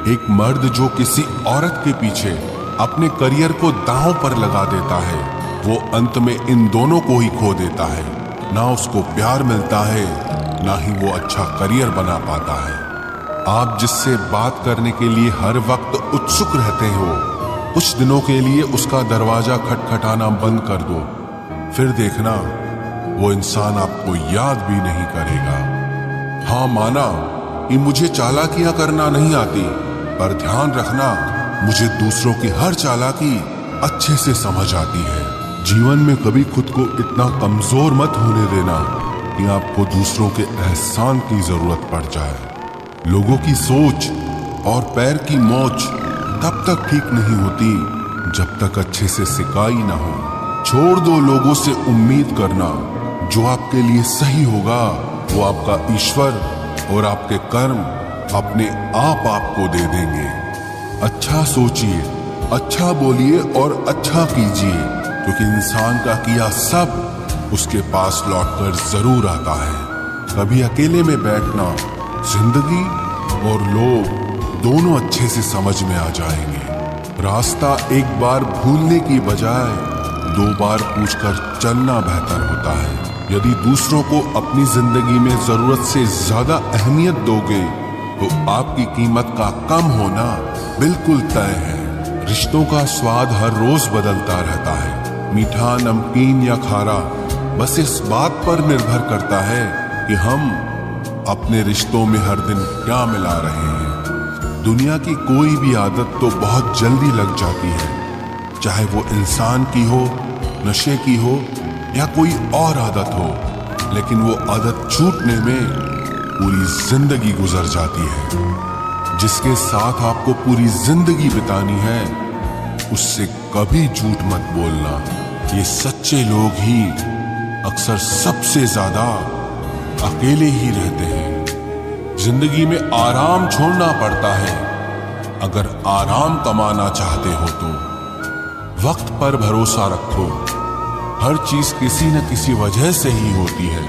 एक मर्द जो किसी औरत के पीछे अपने करियर को दांव पर लगा देता है, वो अंत में इन दोनों को ही खो देता है। ना उसको प्यार मिलता है, ना ही वो अच्छा करियर बना पाता है। आप जिससे बात करने के लिए हर वक्त उत्सुक रहते हो, कुछ दिनों के लिए उसका दरवाजा खटखटाना बंद कर दो, फिर देखना वो इंसान आपको याद भी नहीं करेगा। हाँ, माना कि मुझे चालाकियां करना नहीं आती, पर ध्यान रखना, मुझे दूसरों की हर चालाकी अच्छे से समझ आती है। जीवन में कभी खुद को इतना कमजोर मत होने देना कि आपको दूसरों के एहसान की जरूरत पड़ जाए। लोगों की सोच और पैर की मोच तब तक ठीक नहीं होती जब तक अच्छे से सिकाई ना हो। छोड़ दो लोगों से उम्मीद करना। जो आपके लिए सही होगा वो आपका ईश्वर और आपके कर्म अपने आप आपको दे देंगे। अच्छा सोचिए, अच्छा बोलिए और अच्छा कीजिए, क्योंकि इंसान का किया सब उसके पास लौटकर जरूर आता है। कभी अकेले में बैठना, जिंदगी और लोग दोनों अच्छे से समझ में आ जाएंगे। रास्ता एक बार भूलने की बजाय 2 बार पूछकर चलना बेहतर होता है। यदि दूसरों को अपनी जिंदगी में जरूरत से ज्यादा अहमियत दोगे तो आपकी कीमत का कम होना बिल्कुल तय है। रिश्तों का स्वाद हर रोज बदलता रहता है, मीठा, नमकीन या खारा, बस इस बात पर निर्भर करता है कि हम अपने रिश्तों में हर दिन क्या मिला रहे हैं। दुनिया की कोई भी आदत तो बहुत जल्दी लग जाती है, चाहे वो इंसान की हो, नशे की हो या कोई और आदत हो, लेकिन वो आदत छूटने में पूरी जिंदगी गुजर जाती है। जिसके साथ आपको पूरी जिंदगी बितानी है, उससे कभी झूठ मत बोलना। ये सच्चे लोग ही अक्सर सबसे ज्यादा अकेले ही रहते हैं। जिंदगी में आराम छोड़ना पड़ता है अगर आराम कमाना चाहते हो तो। वक्त पर भरोसा रखो, हर चीज किसी न किसी वजह से ही होती है।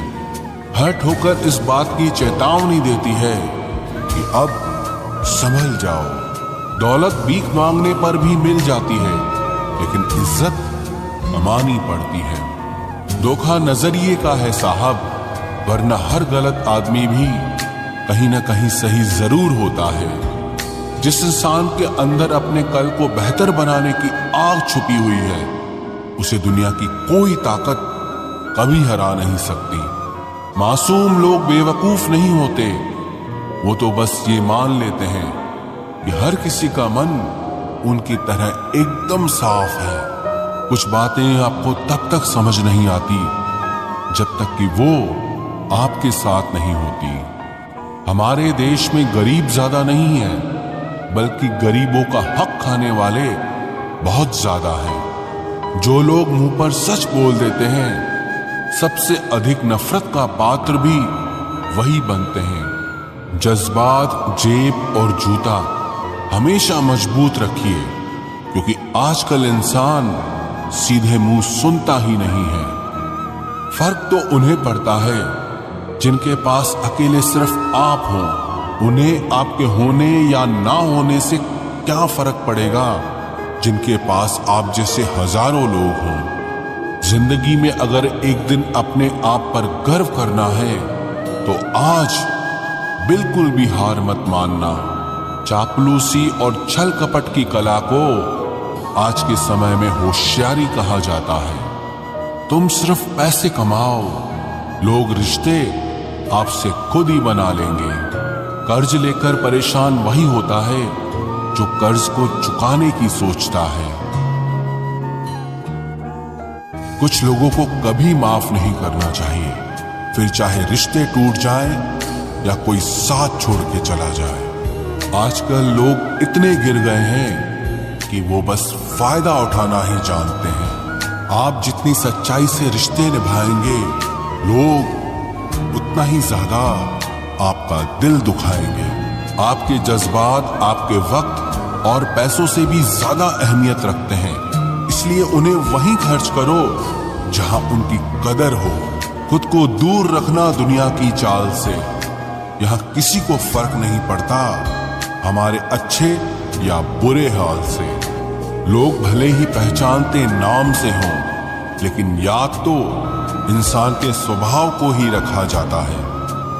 हर ठोकर इस बात की चेतावनी देती है कि अब संभल जाओ। दौलत भीख मांगने पर भी मिल जाती है, लेकिन इज्जत कमानी पड़ती है। धोखा नजरिए का है साहब, वरना हर गलत आदमी भी कहीं न कहीं सही जरूर होता है। जिस इंसान के अंदर अपने कल को बेहतर बनाने की आग छुपी हुई है, उसे दुनिया की कोई ताकत कभी हरा नहीं सकती। मासूम लोग बेवकूफ नहीं होते, वो तो बस ये मान लेते हैं कि हर किसी का मन उनकी तरह एकदम साफ है। कुछ बातें आपको तब तक समझ नहीं आती जब तक कि वो आपके साथ नहीं होती। हमारे देश में गरीब ज्यादा नहीं है, बल्कि गरीबों का हक खाने वाले बहुत ज्यादा हैं। जो लोग मुंह पर सच बोल देते हैं, सबसे अधिक नफरत का पात्र भी वही बनते हैं। जज्बात, जेब और जूता हमेशा मजबूत रखिए, क्योंकि आजकल इंसान सीधे मुंह सुनता ही नहीं है। फर्क तो उन्हें पड़ता है जिनके पास अकेले सिर्फ आप हो। उन्हें आपके होने या ना होने से क्या फर्क पड़ेगा जिनके पास आप जैसे हजारों लोग हों। जिंदगी में अगर एक दिन अपने आप पर गर्व करना है तो आज बिल्कुल भी हार मत मानना। चापलूसी और छल कपट की कला को आज के समय में होशियारी कहा जाता है। तुम सिर्फ पैसे कमाओ, लोग रिश्ते आपसे खुद ही बना लेंगे। कर्ज लेकर परेशान वही होता है जो कर्ज को चुकाने की सोचता है। कुछ लोगों को कभी माफ नहीं करना चाहिए, फिर चाहे रिश्ते टूट जाएं या कोई साथ छोड़ के चला जाए। आजकल लोग इतने गिर गए हैं कि वो बस फायदा उठाना ही जानते हैं। आप जितनी सच्चाई से रिश्ते निभाएंगे, लोग उतना ही ज्यादा आपका दिल दुखाएंगे। आपके जज्बात आपके वक्त और पैसों से भी ज्यादा अहमियत रखते हैं, इसलिए उन्हें वहीं खर्च करो जहां उनकी कदर हो। खुद को दूर रखना दुनिया की चाल से। यहां किसी को फर्क नहीं पड़ता हमारे अच्छे या बुरे हाल से। लोग भले ही पहचानते नाम से हों, लेकिन याद तो इंसान के स्वभाव को ही रखा जाता है।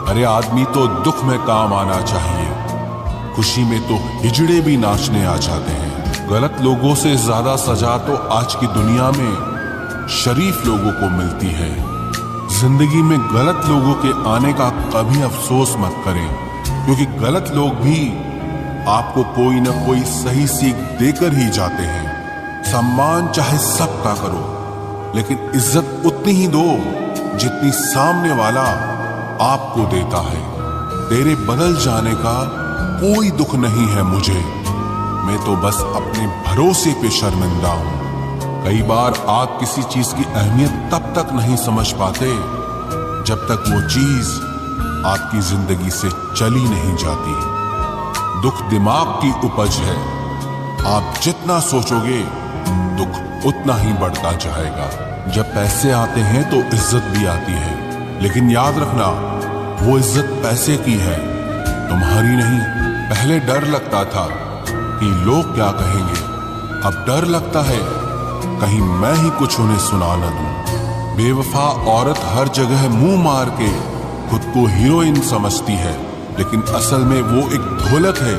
अरे आदमी तो दुख में काम आना चाहिए, खुशी में तो हिजड़े भी नाचने आ जाते हैं। गलत लोगों से ज्यादा सजा तो आज की दुनिया में शरीफ लोगों को मिलती है। जिंदगी में गलत लोगों के आने का कभी अफसोस मत करें, क्योंकि गलत लोग भी आपको कोई ना कोई सही सीख देकर ही जाते हैं। सम्मान चाहे सबका करो, लेकिन इज्जत उतनी ही दो जितनी सामने वाला आपको देता है। तेरे बदल जाने का कोई दुख नहीं है मुझे, मैं तो बस अपने भरोसे पे शर्मिंदा हूं। कई बार आप किसी चीज की अहमियत तब तक नहीं समझ पाते जब तक वो चीज आपकी जिंदगी से चली नहीं जाती। दुख दिमाग की उपज है, आप जितना सोचोगे दुख उतना ही बढ़ता जाएगा। जब पैसे आते हैं तो इज्जत भी आती है, लेकिन याद रखना वो इज्जत पैसे की है, तुम्हारी नहीं। पहले डर लगता था कि लोग क्या कहेंगे, अब डर लगता है कहीं मैं ही कुछ उन्हें सुना न दूं। बेवफा औरत हर जगह मुंह मार के खुद को हीरोइन समझती है, लेकिन असल में वो एक ढोलक है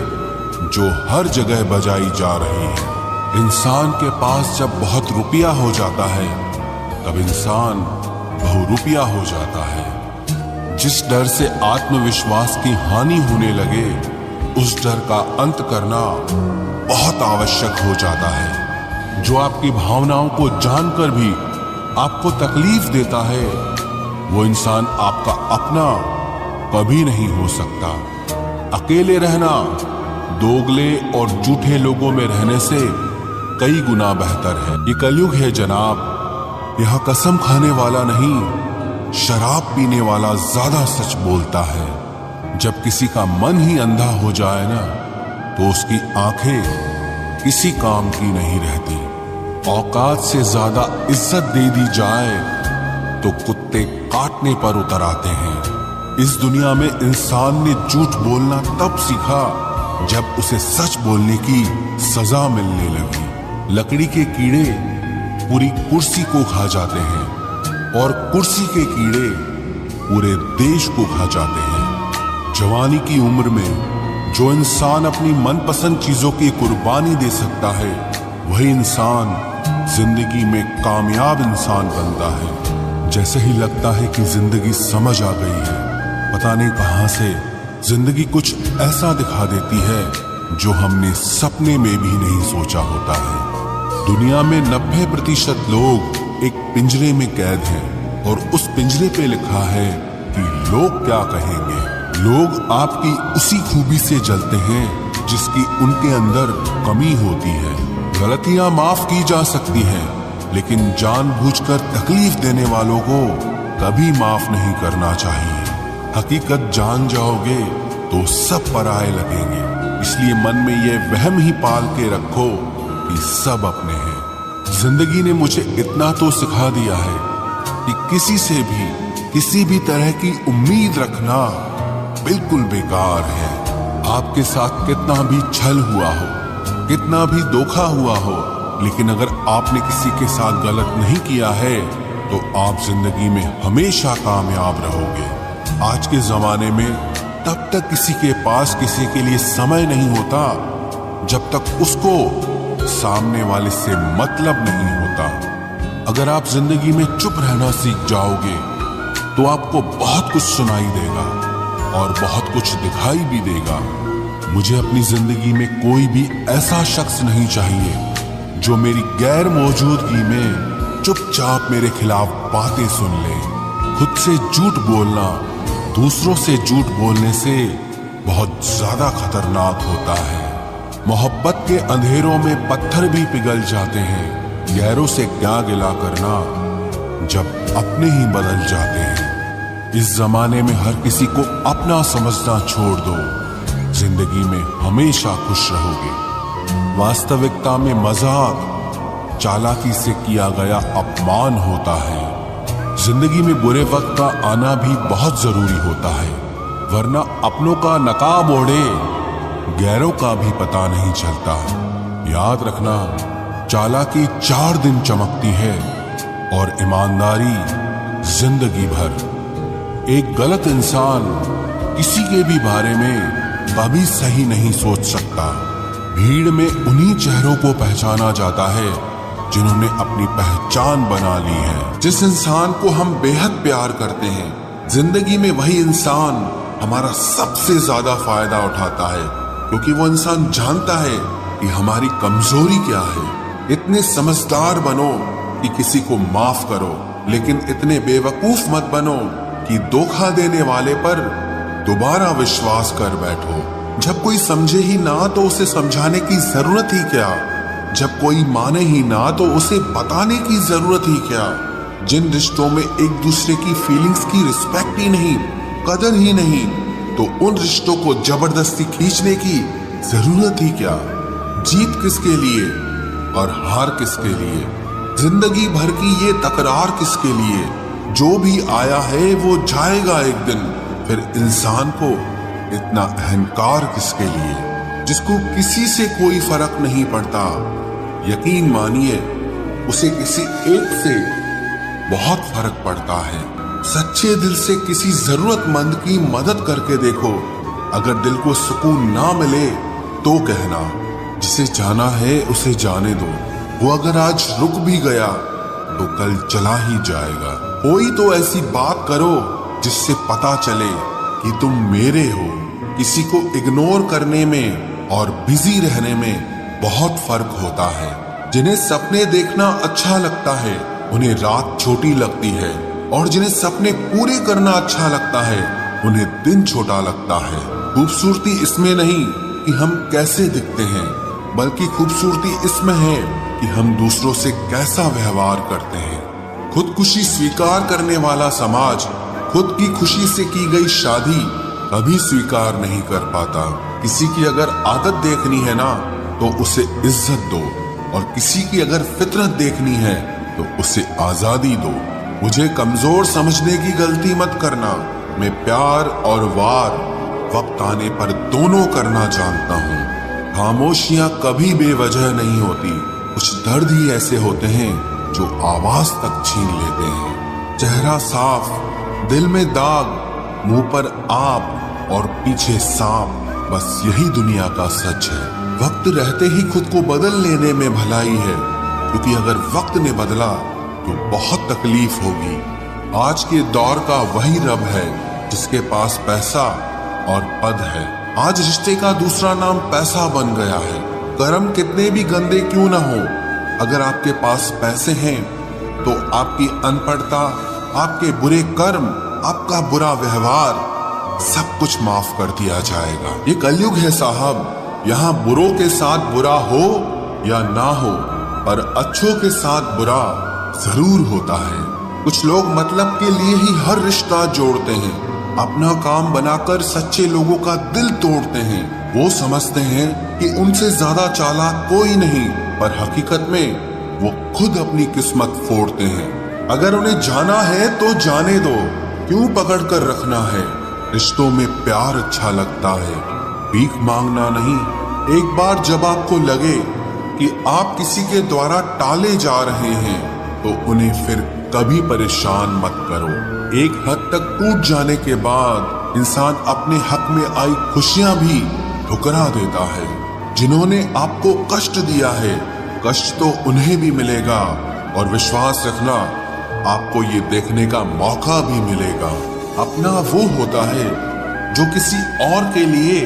जो हर जगह बजाई जा रही है। इंसान के पास जब बहुत रुपया हो जाता है तब इंसान बहुरूपिया हो जाता है। जिस डर से आत्मविश्वास की हानि होने लगे, उस डर का अंत करना बहुत आवश्यक हो जाता है। जो आपकी भावनाओं को जानकर भी आपको तकलीफ देता है, वो इंसान आपका अपना कभी नहीं हो सकता। अकेले रहना दोगले और झूठे लोगों में रहने से कई गुना बेहतर है। ये कलयुग है जनाब, यहाँ कसम खाने वाला नहीं, शराब पीने वाला ज्यादा सच बोलता है। जब किसी का मन ही अंधा हो जाए ना, तो उसकी आंखें किसी काम की नहीं रहती। औकात से ज्यादा इज्जत दे दी जाए तो कुत्ते काटने पर उतर आते हैं। इस दुनिया में इंसान ने झूठ बोलना तब सीखा जब उसे सच बोलने की सजा मिलने लगी। लकड़ी के कीड़े पूरी कुर्सी को खा जाते हैं और कुर्सी के कीड़े पूरे देश को खा जाते हैं। जवानी की उम्र में जो इंसान अपनी मनपसंद चीजों की कुर्बानी दे सकता है, वही इंसान जिंदगी में कामयाब इंसान बनता है। जैसे ही लगता है कि जिंदगी समझ आ गई है, पता नहीं कहां से जिंदगी कुछ ऐसा दिखा देती है जो हमने सपने में भी नहीं सोचा होता है। दुनिया में 90% लोग एक पिंजरे में कैद हैं और उस पिंजरे पे लिखा है कि लोग क्या कहेंगे। लोग आपकी उसी खूबी से जलते हैं जिसकी उनके अंदर कमी होती है। गलतियां माफ की जा सकती हैं, लेकिन जानबूझकर तकलीफ देने वालों को कभी माफ नहीं करना चाहिए। हकीकत जान जाओगे तो सब पराये लगेंगे, इसलिए मन में यह वहम ही पाल के रखो कि सब अपने हैं। जिंदगी ने मुझे इतना तो सिखा दिया है कि किसी से भी किसी भी तरह की उम्मीद रखना बिल्कुल बेकार है। आपके साथ कितना भी छल हुआ हो, कितना भी धोखा हुआ हो, लेकिन अगर आपने किसी के साथ गलत नहीं किया है तो आप जिंदगी में हमेशा कामयाब रहोगे। आज के जमाने में तब तक किसी के पास किसी के लिए समय नहीं होता जब तक उसको सामने वाले से मतलब नहीं होता। अगर आप जिंदगी में चुप रहना सीख जाओगे तो आपको बहुत कुछ सुनाई देगा और बहुत कुछ दिखाई भी देगा। मुझे अपनी जिंदगी में कोई भी ऐसा शख्स नहीं चाहिए जो मेरी गैर मौजूदगी में चुपचाप मेरे खिलाफ बातें सुन ले। खुद से झूठ बोलना दूसरों से झूठ बोलने से बहुत ज्यादा खतरनाक होता है। मोहब्बत के अंधेरों में पत्थर भी पिघल जाते हैं, गैरों से क्या गिला करना जब अपने ही बदल जाते हैं। इस जमाने में हर किसी को अपना समझना छोड़ दो, जिंदगी में हमेशा खुश रहोगे। वास्तविकता में मजाक चालाकी से किया गया अपमान होता है। जिंदगी में बुरे वक्त का आना भी बहुत जरूरी होता है, वरना अपनों का नकाब ओढ़े गैरों का भी पता नहीं चलता। याद रखना, चालाकी 4 दिन चमकती है और ईमानदारी जिंदगी भर। एक गलत इंसान किसी के भी बारे में कभी सही नहीं सोच सकता। भीड़ में उन्हीं चेहरों को पहचाना जाता है जिन्होंने अपनी पहचान बना ली है। जिस इंसान को हम बेहद प्यार करते हैं, जिंदगी में वही इंसान हमारा सबसे ज्यादा फायदा उठाता है, क्योंकि वो इंसान जानता है कि हमारी कमजोरी क्या है। इतने समझदार बनो कि किसी को माफ करो, लेकिन इतने बेवकूफ मत बनो कि धोखा देने वाले पर दोबारा विश्वास कर बैठो। जब कोई समझे ही ना तो उसे समझाने की जरूरत ही क्या। जब कोई माने ही ना तो उसे बताने की जरूरत ही क्या। जिन रिश्तों में एक दूसरे की फीलिंग्स की रिस्पेक्ट ही नहीं, कदर ही नहीं, तो उन रिश्तों को जबरदस्ती खींचने की जरूरत ही क्या। जीत किसके लिए और हार किसके लिए, जिंदगी भर की ये तकरार किसके लिए। जो भी आया है वो जाएगा एक दिन, फिर इंसान को इतना अहंकार किसके लिए, जिसको किसी से कोई फर्क नहीं पड़ता। यकीन मानिए, उसे किसी एक से बहुत फर्क पड़ता है। सच्चे दिल से किसी जरूरतमंद की मदद करके देखो। अगर दिल को सुकून ना मिले तो कहना, जिसे जाना है उसे जाने दो। वो अगर आज रुक भी गया तो कल चला ही जाएगा। कोई तो ऐसी बात करो जिससे पता चले कि तुम मेरे हो। किसी को इग्नोर करने में और बिजी रहने में बहुत फर्क होता है। जिन्हें सपने देखना अच्छा लगता है उन्हें रात छोटी लगती है, और जिन्हें सपने पूरे करना अच्छा लगता है उन्हें दिन छोटा लगता है। खूबसूरती इसमें नहीं कि हम कैसे दिखते हैं, बल्कि खूबसूरती इसमें है कि हम दूसरों से कैसा व्यवहार करते हैं। खुदकुशी स्वीकार करने वाला समाज खुद की खुशी से की गई शादी कभी स्वीकार नहीं कर पाता। किसी की अगर आदत देखनी है ना तो उसे इज्जत दो, और किसी की अगर फितरत देखनी है तो उसे आजादी दो। मुझे कमजोर समझने की गलती मत करना। मैं प्यार और वार वक्त आने पर दोनों करना जानता हूँ। खामोशियां कभी बेवजह नहीं होती। कुछ दर्द ही ऐसे होते हैं जो आवाज तक छीन लेते हैं। चेहरा साफ, दिल में दाग, मुंह पर आप और पीछे सांप, बस यही दुनिया का सच है। वक्त रहते ही खुद को बदल लेने में भलाई है, क्योंकि अगर वक्त ने बदला तो बहुत तकलीफ होगी। आज के दौर का वही रब है जिसके पास पैसा और पद है। आज रिश्ते का दूसरा नाम पैसा बन गया है। कर्म कितने भी गंदे क्यों ना हो, अगर आपके पास पैसे हैं तो आपकी अनपढ़ता, आपके बुरे कर्म, आपका बुरा व्यवहार सब कुछ माफ कर दिया जाएगा। ये कलयुग है साहब, यहाँ बुरों के साथ बुरा हो या ना हो, पर अच्छों के साथ बुरा जरूर होता है। कुछ लोग मतलब के लिए ही हर रिश्ता जोड़ते हैं, अपना काम बनाकर सच्चे लोगों का दिल तोड़ते हैं। वो समझते हैं कि उनसे ज्यादा चालाक कोई नहीं, पर हकीकत में वो खुद अपनी किस्मत फोड़ते हैं। अगर उन्हें जाना है तो जाने दो, क्यों पकड़ कर रखना है। रिश्तों में प्यार अच्छा लगता है, भीख मांगना नहीं। एक बार जब आपको लगे कि आप किसी के द्वारा टाले जा रहे हैं तो उन्हें फिर कभी परेशान मत करो। एक हद तक टूट जाने के बाद इंसान अपने हक में आई खुशियां भी ठुकरा देता है। जिन्होंने आपको कष्ट दिया है, कष्ट तो उन्हें भी मिलेगा, और विश्वास रखना, आपको ये देखने का मौका भी मिलेगा। अपना वो होता है जो किसी और के लिए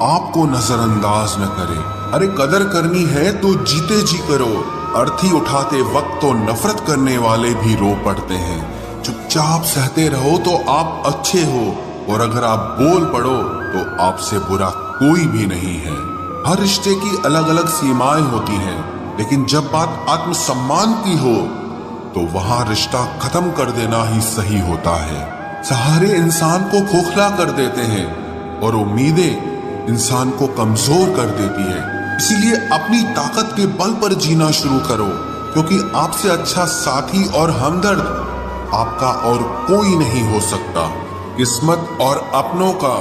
आपको नजरअंदाज न करे। अरे कदर करनी है तो जीते जी करो। अर्थी उठाते वक्त तो नफरत करने वाले भी रो पड़ते हैं। चुपचाप सहते रहो तो आप अच्छे हो, और अगर आप बोल पड़ो तो आपसे बुरा कोई भी नहीं है। हर रिश्ते की अलग अलग सीमाएं होती हैं, लेकिन जब बात आत्मसम्मान की हो तो वहां रिश्ता खत्म कर देना ही सही होता है। सहारे इंसान को खोखला कर देते हैं और उम्मीदें इंसान को कमजोर कर देती है। इसीलिए अपनी ताकत के बल पर जीना शुरू करो, क्योंकि आपसे अच्छा साथी और हमदर्द आपका और कोई नहीं हो सकता। किस्मत और अपनों का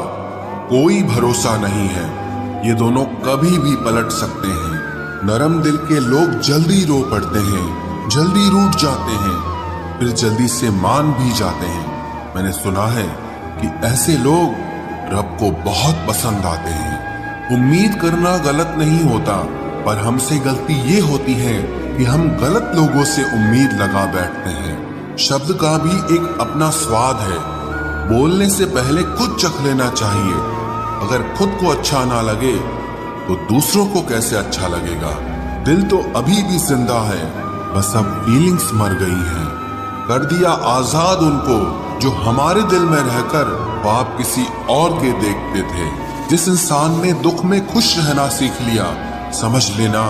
कोई भरोसा नहीं है। ये दोनों कभी भी पलट सकते हैं। नरम दिल के लोग जल्दी रो पड़ते हैं, जल्दी रूठ जाते हैं, फिर जल्दी से मान भी जाते हैं। मैंने सुना है कि ऐसे लोग रब को बहुत पसंद आते हैं। उम्मीद करना गलत नहीं होता, पर हमसे गलती ये होती है कि हम गलत लोगों से उम्मीद लगा बैठते हैं। शब्द का भी एक अपना स्वाद है। बोलने से पहले खुद चख लेना चाहिए। अगर खुद को अच्छा ना लगे तो दूसरों को कैसे अच्छा लगेगा। दिल तो अभी भी जिंदा है, बस अब फीलिंग्स मर गई हैं। कर दिया आजाद उनको जो हमारे दिल में रहकर ख्वाब किसी और के देखते थे। जिस इंसान ने दुख में खुश रहना सीख लिया, समझ लेना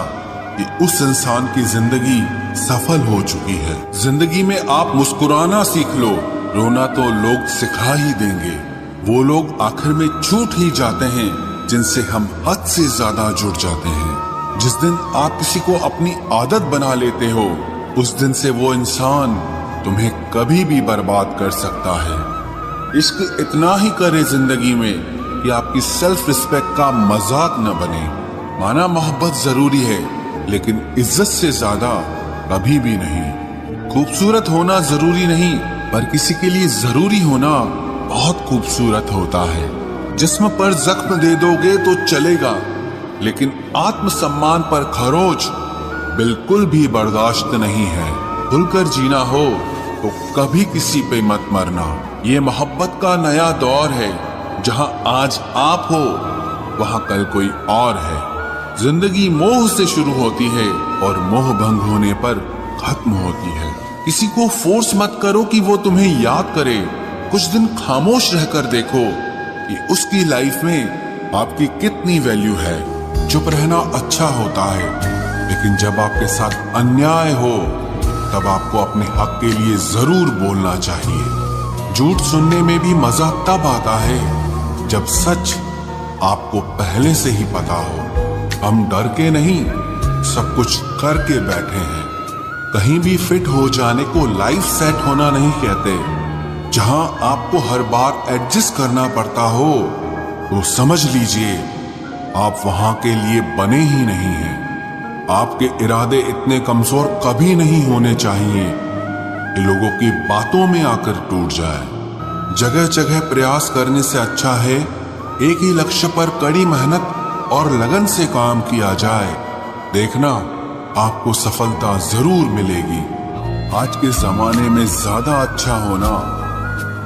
कि उस इंसान की जिंदगी सफल हो चुकी है। जिंदगी में आप मुस्कुराना सीख लो, रोना तो लोग सिखा ही देंगे। वो लोग आखिर में छूट ही जाते हैं जिनसे हम हद से ज्यादा जुड़ जाते हैं। जिस दिन आप किसी को अपनी आदत बना लेते हो, उस दिन से वो इंसान तुम्हें कभी भी बर्बाद कर सकता है। इश्क इतना ही करे जिंदगी में कि आपकी सेल्फ रिस्पेक्ट का मजाक न बने। माना मोहब्बत जरूरी है, लेकिन इज्जत से ज्यादा कभी भी नहीं। खूबसूरत होना जरूरी नहीं, पर किसी के लिए जरूरी होना बहुत खूबसूरत होता है। जिस्म पर जख्म दे दोगे तो चलेगा, लेकिन आत्मसम्मान पर खरोच बिल्कुल भी बर्दाश्त नहीं है। खुलकर जीना हो तो कभी किसी पे मत मरना। ये मोहब्बत का नया दौर है, जहां आज आप हो वहां कल कोई और है। जिंदगी मोह से शुरू होती है और मोह भंग होने पर खत्म होती है। किसी को फोर्स मत करो कि वो तुम्हें याद करे। कुछ दिन खामोश रहकर देखो कि उसकी लाइफ में आपकी कितनी वैल्यू है। चुप रहना अच्छा होता है, लेकिन जब आपके साथ अन्याय हो तब आपको अपने हक के लिए जरूर बोलना चाहिए। झूठ सुनने में भी मजा तब आता है जब सच आपको पहले से ही पता हो। हम डर के नहीं, सब कुछ करके बैठे हैं। कहीं भी फिट हो जाने को लाइफ सेट होना नहीं कहते। जहां आपको हर बार एडजस्ट करना पड़ता हो तो समझ लीजिए आप वहां के लिए बने ही नहीं हैं। आपके इरादे इतने कमजोर कभी नहीं होने चाहिए कि लोगों की बातों में आकर टूट जाए। जगह जगह प्रयास करने से अच्छा है एक ही लक्ष्य पर कड़ी मेहनत और लगन से काम किया जाए। देखना आपको सफलता जरूर मिलेगी। आज के जमाने में ज्यादा अच्छा होना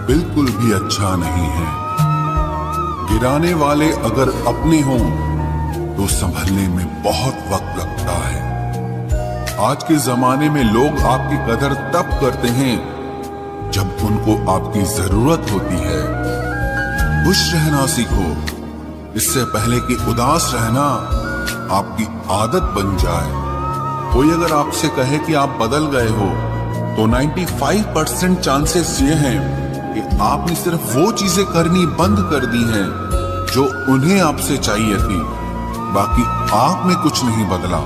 बिल्कुल भी अच्छा नहीं है। गिराने वाले अगर अपने हों तो संभलने में बहुत वक्त लगता है। आज के जमाने में लोग आपकी कदर तब करते हैं जब उनको आपकी जरूरत होती है। खुश रहना सीखो, इससे पहले कि उदास रहना आपकी आदत बन जाए। कोई अगर आपसे कहे कि आप बदल गए हो तो 95% चांसेस ये हैं कि आपने सिर्फ वो चीजें करनी बंद कर दी हैं जो उन्हें आपसे चाहिए थी। बाकी आप में कुछ नहीं बदला।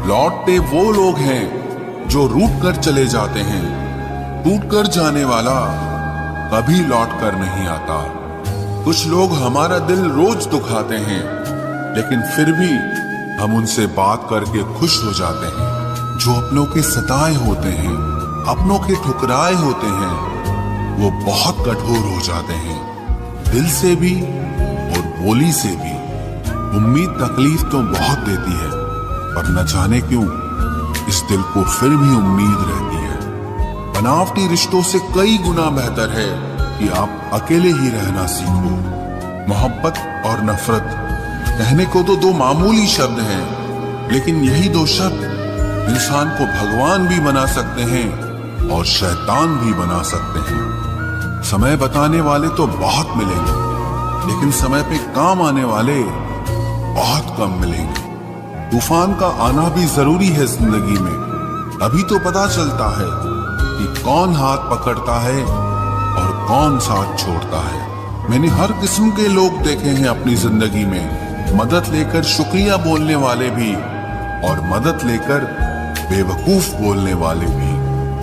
लौटते वो लोग हैं जो रूठ कर चले जाते हैं। टूट कर जाने वाला कभी लौट कर नहीं आता। कुछ लोग हमारा दिल रोज दुखाते हैं, लेकिन फिर भी हम उनसे बात करके खुश हो जाते हैं। जो अपनों के सताए होते हैं, अपनों के ठुकराए होते हैं, वो बहुत कठोर हो जाते हैं, दिल से भी और बोली से भी। उम्मीद तकलीफ तो बहुत देती है, पर न जाने क्यों इस दिल को फिर भी उम्मीद रहती है। बनावटी रिश्तों से कई गुना बेहतर है कि आप अकेले ही रहना सीखो। मोहब्बत और नफरत कहने को तो दो मामूली शब्द हैं, लेकिन यही दो शब्द इंसान को भगवान भी बना सकते हैं और शैतान भी बना सकते हैं। समय बताने वाले तो बहुत मिलेंगे, लेकिन समय पे काम आने वाले बहुत कम मिलेंगे। तूफान का आना भी जरूरी है जिंदगी में, अभी तो पता चलता है कि कौन हाथ पकड़ता है और कौन साथ छोड़ता है। मैंने हर किस्म के लोग देखे हैं अपनी जिंदगी में, मदद लेकर शुक्रिया बोलने वाले भी और मदद लेकर बेवकूफ बोलने वाले भी।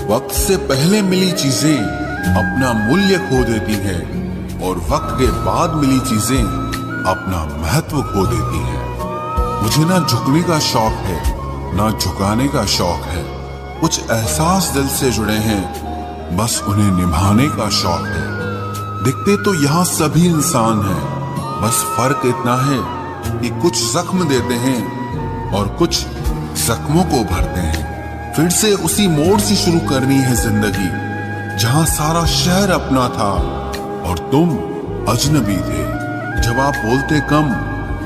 वक्त से पहले मिली चीजें अपना मूल्य खो देती हैं और वक्त के बाद मिली चीजें अपना महत्व खो देती हैं। मुझे ना झुकने का शौक है, ना झुकाने का शौक है। कुछ एहसास दिल से जुड़े हैं, बस उन्हें निभाने का शौक है। दिखते तो यहाँ सभी इंसान हैं, बस फर्क इतना है कि कुछ जख्म देते हैं और कुछ जख्मों को भरते हैं। फिर से उसी मोड़ से शुरू करनी है जिंदगी, जहां सारा शहर अपना था और तुम अजनबी थे। जब आप बोलते कम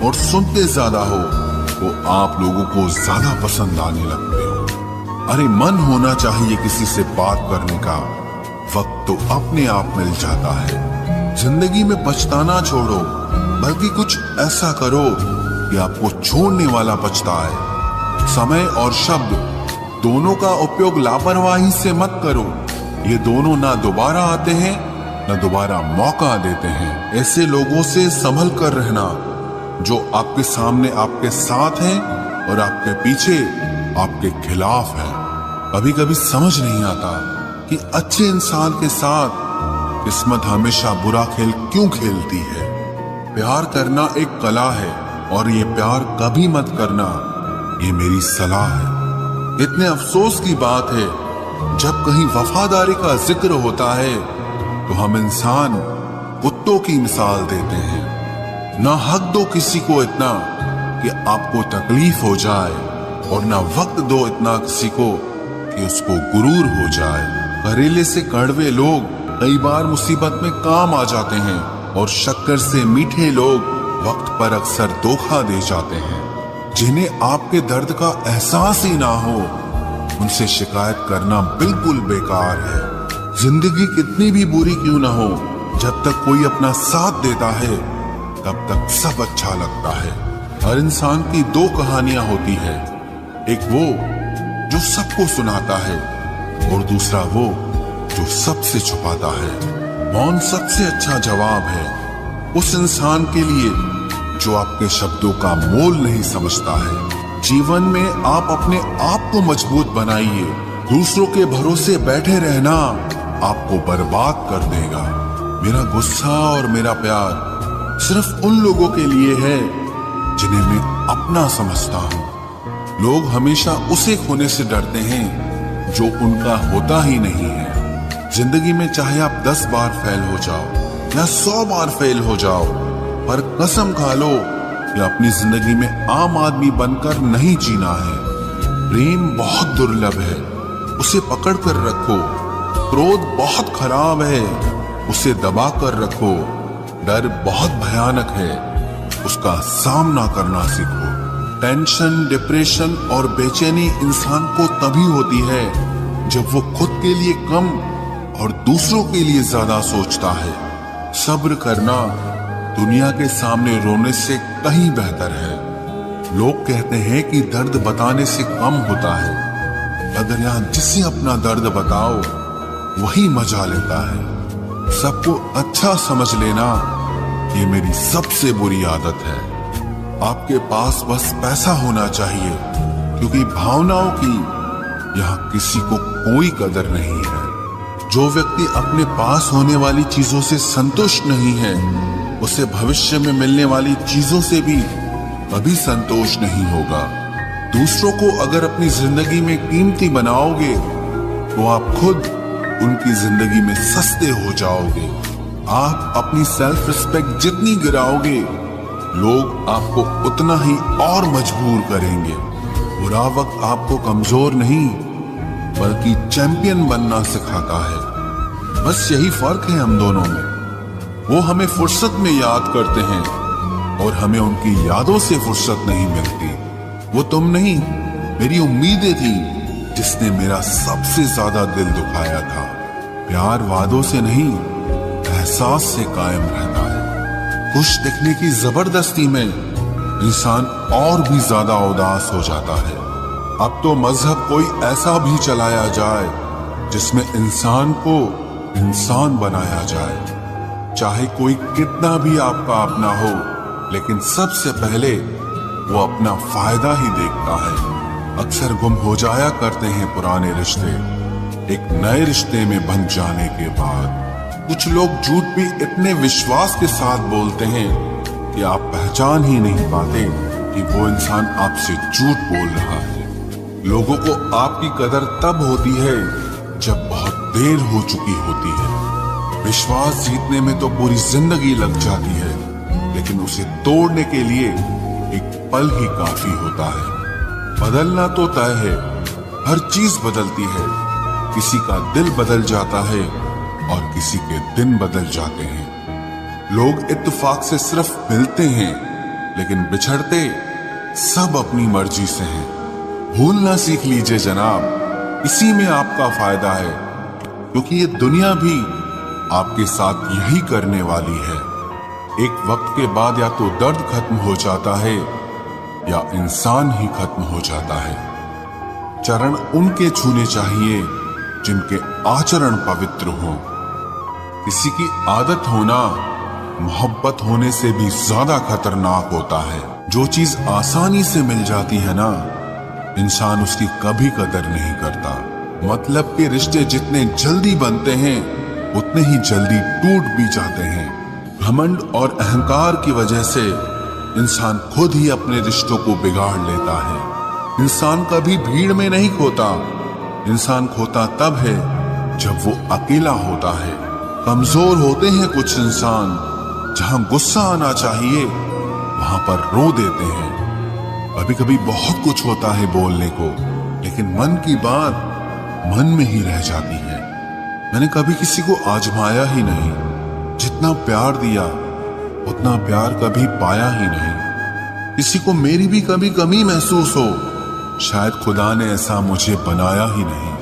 और सुनते ज्यादा हो, तो आप लोगों को ज्यादा पसंद आने लगते हो। अरे मन होना चाहिए किसी से बात करने का, वक्त तो अपने आप मिल जाता है। जिंदगी में पछताना छोड़ो, बल्कि कुछ ऐसा करो कि आपको छोड़ने वाला पछताए। समय और शब्द दोनों का उपयोग लापरवाही से मत करो। ये दोनों ना दोबारा आते हैं, ना दोबारा मौका देते हैं। ऐसे लोगों से संभल कर रहना जो आपके सामने आपके साथ हैं और आपके पीछे आपके खिलाफ हैं। कभी कभी समझ नहीं आता कि अच्छे इंसान के साथ किस्मत हमेशा बुरा खेल क्यों खेलती है। प्यार करना एक कला है और ये प्यार कभी मत करना, ये मेरी सलाह है। इतने अफसोस की बात है, जब कहीं वफादारी का जिक्र होता है तो हम इंसान कुत्तों की मिसाल देते हैं। ना हक दो किसी को इतना कि आपको तकलीफ हो जाए, और ना वक्त दो इतना किसी को कि उसको गुरूर हो जाए। करेले से कड़वे लोग कई बार मुसीबत में काम आ जाते हैं, और शक्कर से मीठे लोग वक्त पर अक्सर धोखा दे जाते हैं। जिन्हें आपके दर्द का एहसास ही ना हो, उनसे शिकायत करना बिल्कुल बेकार है। जिंदगी कितनी भी बुरी क्यों ना हो, जब तक कोई अपना साथ देता है तब तक सब अच्छा लगता है। हर इंसान की दो कहानियां होती है, एक वो जो सबको सुनाता है और दूसरा वो जो सबसे छुपाता है। मौन सबसे अच्छा जवाब है उस इंसान के लिए जो आपके शब्दों का मोल नहीं समझता है। जीवन में आप अपने आप को मजबूत बनाइए। दूसरों के भरोसे बैठे रहना आपको बर्बाद कर देगा। मेरा गुस्सा और मेरा प्यार सिर्फ उन लोगों के लिए है जिन्हें मैं अपना समझता हूँ। लोग हमेशा उसे खोने से डरते हैं जो उनका होता ही नहीं है। जिंदगी में चाहे आप 10 बार फेल हो जाओ या 100 बार फेल हो जाओ, पर कसम खा लो कि अपनी जिंदगी में आम आदमी बनकर नहीं जीना है। प्रेम बहुत दुर्लभ है, उसे पकड़ कर रखो। क्रोध बहुत खराब है, उसे दबा कर रखो। डर बहुत भयानक है, उसका सामना करना सीखो। टेंशन, डिप्रेशन और बेचैनी इंसान को तभी होती है जब वो खुद के लिए कम और दूसरों के लिए ज्यादा सोचता है। सब्र करना दुनिया के सामने रोने से कहीं बेहतर है। लोग कहते हैं कि दर्द बताने से कम होता है, अगर यहाँ जिसे अपना दर्द बताओ वही मजा लेता है। सबको अच्छा समझ लेना ये मेरी सबसे बुरी आदत है। आपके पास बस पैसा होना चाहिए, क्योंकि भावनाओं की यहाँ किसी को कोई कदर नहीं है। जो व्यक्ति अपने पास होने वाली चीजों से संतुष्ट नहीं है, उसे भविष्य में मिलने वाली चीजों से भी कभी संतोष नहीं होगा। दूसरों को अगर अपनी जिंदगी में कीमती बनाओगे तो आप खुद उनकी जिंदगी में सस्ते हो जाओगे। आप अपनी सेल्फ रिस्पेक्ट जितनी गिराओगे, लोग आपको उतना ही और मजबूर करेंगे। बुरा वक्त आपको कमजोर नहीं बल्कि चैंपियन बनना सिखाता है। बस यही फर्क है हम दोनों में। वो हमें फुर्सत में याद करते हैं और हमें उनकी यादों से फुर्सत नहीं मिलती। वो तुम नहीं, मेरी उम्मीदें थी जिसने मेरा सबसे ज्यादा दिल दुखाया था। प्यार वादों से नहीं, एहसास से कायम रहता है। खुश दिखने की जबरदस्ती में इंसान और भी ज्यादा उदास हो जाता है। अब तो मजहब कोई ऐसा भी चलाया जाए जिसमें इंसान को इंसान बनाया जाए। चाहे कोई कितना भी आपका अपना हो, लेकिन सबसे पहले वो अपना फायदा ही देखता है। अक्सर गुम हो जाया करते हैं पुराने रिश्ते एक नए रिश्ते में बन जाने के बाद। कुछ लोग झूठ भी इतने विश्वास के साथ बोलते हैं कि आप पहचान ही नहीं पाते कि वो इंसान आपसे झूठ बोल रहा है। लोगों को आपकी कदर तब होती है जब बहुत देर हो चुकी होती है। विश्वास जीतने में तो पूरी जिंदगी लग जाती है, लेकिन उसे तोड़ने के लिए एक पल ही काफी होता है। बदलना तो तय है, हर चीज बदलती है। किसी का दिल बदल जाता है और किसी के दिन बदल जाते हैं। लोग इत्तेफाक से सिर्फ मिलते हैं, लेकिन बिछड़ते सब अपनी मर्जी से हैं। भूलना सीख लीजिए जनाब, इसी में आपका फायदा है, क्योंकि ये दुनिया भी आपके साथ यही करने वाली है। एक वक्त के बाद या तो दर्द खत्म हो जाता है या इंसान ही खत्म हो जाता है। चरण उनके छूने चाहिए जिनके आचरण पवित्र हों। किसी की आदत होना मोहब्बत होने से भी ज्यादा खतरनाक होता है। जो चीज आसानी से मिल जाती है ना, इंसान उसकी कभी कदर नहीं करता। मतलब के रिश्ते जितने जल्दी बनते हैं उतने ही जल्दी टूट भी जाते हैं। घमंड और अहंकार की वजह से इंसान खुद ही अपने रिश्तों को बिगाड़ लेता है। इंसान कभी भीड़ में नहीं खोता, इंसान खोता तब है जब वो अकेला होता है। कमजोर होते हैं कुछ इंसान, जहां गुस्सा आना चाहिए वहां पर रो देते हैं। कभी कभी बहुत कुछ होता है बोलने को, लेकिन मन की बात मन में ही रह जाती है। मैंने कभी किसी को आजमाया ही नहीं, जितना प्यार दिया उतना प्यार कभी पाया ही नहीं। किसी को मेरी भी कभी कमी महसूस हो, शायद खुदा ने ऐसा मुझे बनाया ही नहीं।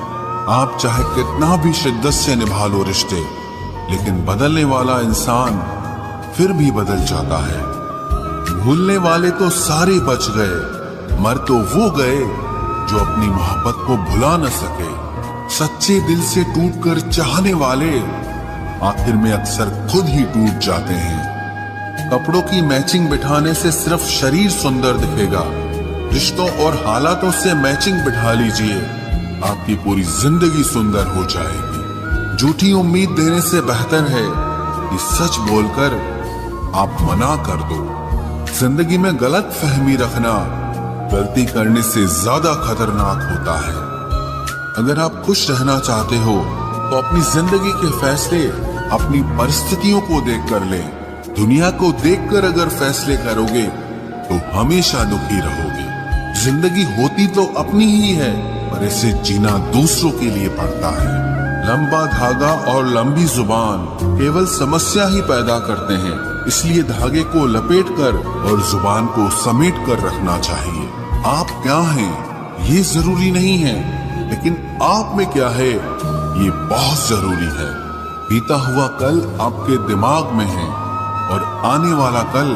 आप चाहे कितना भी शिद्दत से निभा लो रिश्ते, लेकिन बदलने वाला इंसान फिर भी बदल जाता है। भूलने वाले तो सारे बच गए, मर तो वो गए जो अपनी मोहब्बत को भुला न सके। सच्चे दिल से टूटकर चाहने वाले आखिर में अक्सर खुद ही टूट जाते हैं। कपड़ों की मैचिंग बिठाने से सिर्फ शरीर सुंदर दिखेगा, रिश्तों और हालातों से मैचिंग बिठा लीजिए, आपकी पूरी जिंदगी सुंदर हो जाएगी। झूठी उम्मीद देने से बेहतर है कि सच बोलकर आप मना कर दो। जिंदगी में गलत फहमी रखना गलती करने से ज्यादा खतरनाक होता है। अगर आप खुश रहना चाहते हो तो अपनी जिंदगी के फैसले अपनी परिस्थितियों को देखकर लें। दुनिया को देखकर अगर फैसले करोगे तो हमेशा दुखी रहोगे। जिंदगी होती तो अपनी ही है, पर इसे जीना दूसरों के लिए पड़ता है। लंबा धागा और लंबी जुबान केवल समस्या ही पैदा करते हैं, इसलिए धागे को लपेटकर और जुबान को समेट कर रखना चाहिए। आप क्या हैं ये जरूरी नहीं है, लेकिन आप में क्या है ये बहुत जरूरी है। बीता हुआ कल आपके दिमाग में है और आने वाला कल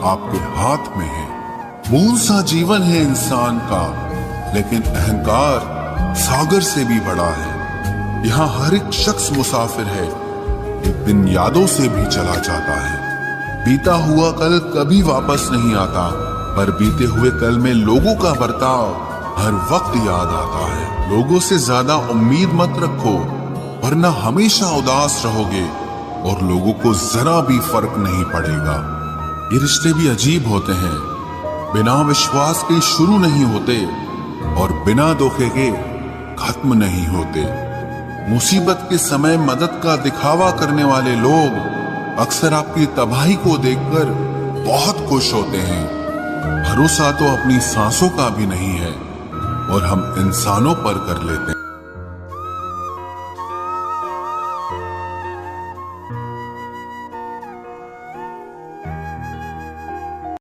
आपके हाथ में है। मूल सा जीवन है इंसान का, लेकिन अहंकार सागर से भी बड़ा है। यहाँ हर एक शख्स मुसाफिर है, एक दिन यादों से भी चला जाता है। बीता हुआ कल कभी वापस नहीं आता, पर बीते हुए कल में लोगों का बर्ताव हर वक्त याद आता है। लोगों से ज्यादा उम्मीद मत रखो, वरना हमेशा उदास रहोगे और लोगों को जरा भी फर्क नहीं पड़ेगा। ये रिश्ते भी अजीब होते हैं, बिना विश्वास के शुरू नहीं होते और बिना धोखे के खत्म नहीं होते। मुसीबत के समय मदद का दिखावा करने वाले लोग अक्सर आपकी तबाही को देखकर बहुत खुश होते हैं। भरोसा तो अपनी सांसों का भी नहीं है और हम इंसानों पर कर लेते हैं।